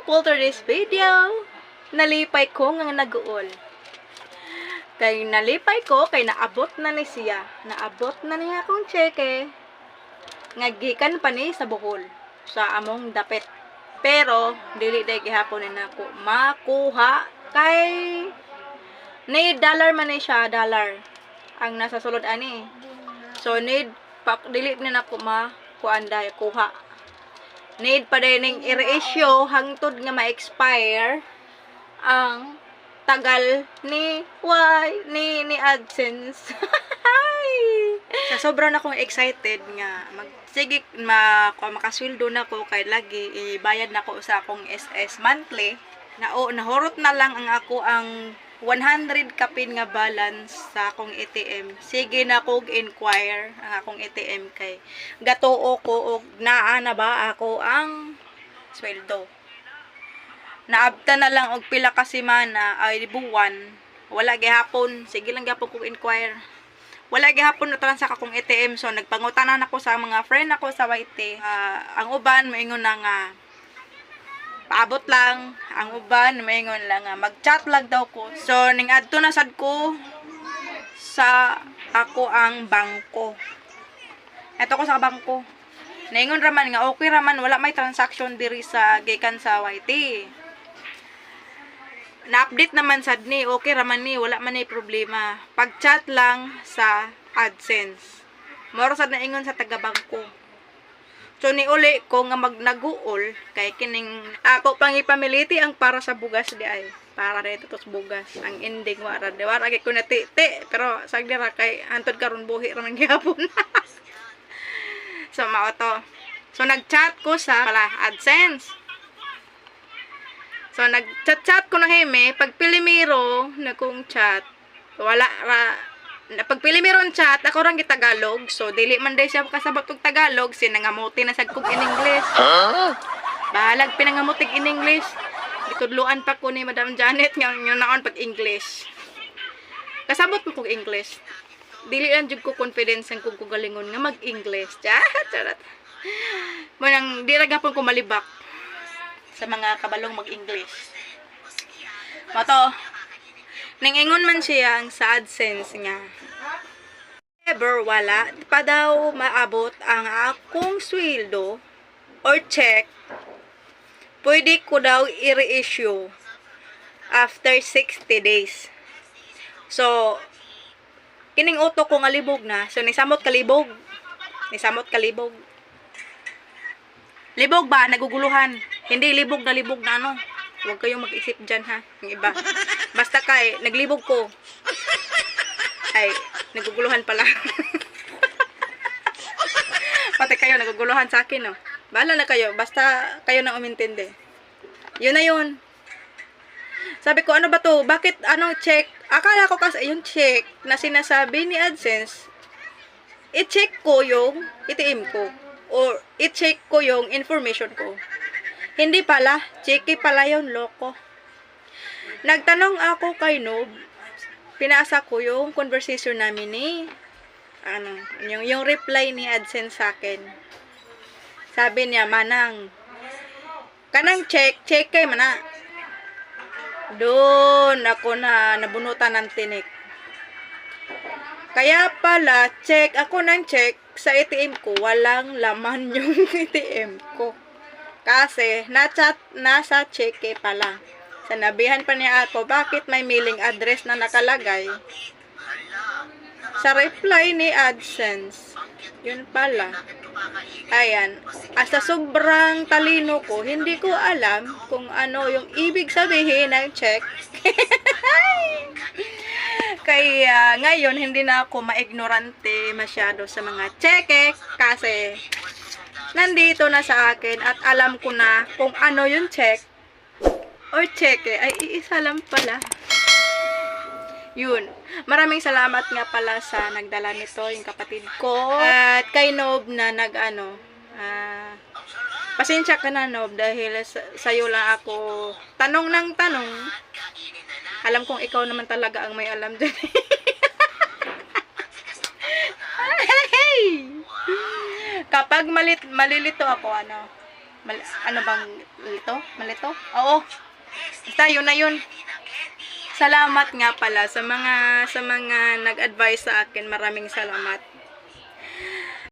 for this video. Nalipay ko nga nag-uol. Kay nalipay ko, kay naabot na ni siya. Naabot na niya akong cheque. Ngagikan pa ni sa Bohol. Sa among dapit. Pero, dili day gihapon na ako makuha. Kay, need dollar man ni siya, dollar. Ang nasa sulod ani. So, need, dili na ako makuanday, kuha. Need pa din i-reissue hangtod nga ma-expire ang tagal ni AdSense. Sa sobra na akong excited nga sige makasweldo na ko kay lagi ibayad na ko sa akong SS monthly. Nahurot na lang ang ako ang 100 kapin nga balance sa akong ATM. Sige na kog inquire ang akong ATM kay gatuo ko og naa na ba ako ang sweldo. Naabta na lang og pila ka semana ay buwan. Wala gihapon, sige lang gyapon kog inquire. Wala gihapon na transak akong ATM, so nagpangutanan ako sa mga friend ako sa YT. Ang uban moingon na nga paabot lang, ang uban maingon lang nga mag-chat lang daw ko. So ning adto na sad ko sa ako ang bangko. Eto ko sa bangko. Naingon raman nga okay raman, wala may transaction diri sa gikan sa YT. Na-update naman sad ni, okay raman ni, wala man ni problema. Pag-chat lang sa AdSense. Moro sad na ingon sa taga-bangko. So ni uli ko nga nag-uol kay kining ako pang ipamiliti ang para sa bugas di ay. Para dito tos bugas. Ang ending wara di wara kay ko na ti pero sagdi ra kay antod karon buhi ra man gyapon. So mao to. So nag-chat ko sa AdSense. So nag-chat ko na hime pag pilimiro na kong chat. Wala ra pag pilimiron chat, ako rang gitagalog. So, dili man day siya kasabot og Tagalog. Sinangamuti na sad kog in English. Bahalag pinangamutig in English. Ditudluan pa ko ni Madam Janet nga yun naon pag English. Kasabot mo kog English. Dili lang jud ko confidence ang kog galingon nga mag-English. Charat. Manang di ra gapon ko malibak sa mga kabalong mag-English. Mato. Ningingon man siya ang sa AdSense nga. Ever wala pa daw maabot ang akong sweldo or check, pwede ko daw i-reissue after 60 days. So, kining utok ko nga libog na. So, nisamot kalibog. Libog ba? Naguguluhan. Hindi libog na ano. Huwag kayong mag-isip dyan ha. Yung iba. Basta kay, naglibog ko. Ay, naguguluhan pala. Pati kayo, naguguluhan sa akin, no? Bahala na kayo. Basta kayo na umintindi. Yun na yun. Sabi ko, ano ba to? Bakit, check? Akala ko kasi, yung check na sinasabi ni AdSense, i-check ko yung ATM ko. Or, i-check ko yung information ko. Hindi pala, checky pala yun, loko. Nagtanong ako kay Noob, pinasa ko yung conversation namin ni, yung reply ni AdSense sa akin. Sabi niya, Manang, kanang check kay mana. Doon ako na nabunutan ng tinik. Kaya pala, ako ng check sa ATM ko, walang laman yung ATM ko. Kasi, nasa cheque pala. Sanabihan pa niya ako, bakit may mailing address na nakalagay? Sa reply ni AdSense, yun pala. Ayan, sa sobrang talino ko, hindi ko alam kung ano yung ibig sabihin ng check. Kaya, ngayon, hindi na ako maignorante masyado sa mga cheque kasi nandito na sa akin at alam ko na kung ano yung check or cheque ay iisa lang pala. Yun. Maraming salamat nga pala sa nagdala nito, yung kapatid ko. At kay Noob na pasensya ka na Noob dahil sa'yo lang ako tanong ng tanong. Alam kong ikaw naman talaga ang may alam dyan. Kapag malilito ako, Ano bang lito? Malito? Oo. Basta yun na yun. Salamat nga pala sa mga nag-advise sa akin. Maraming salamat.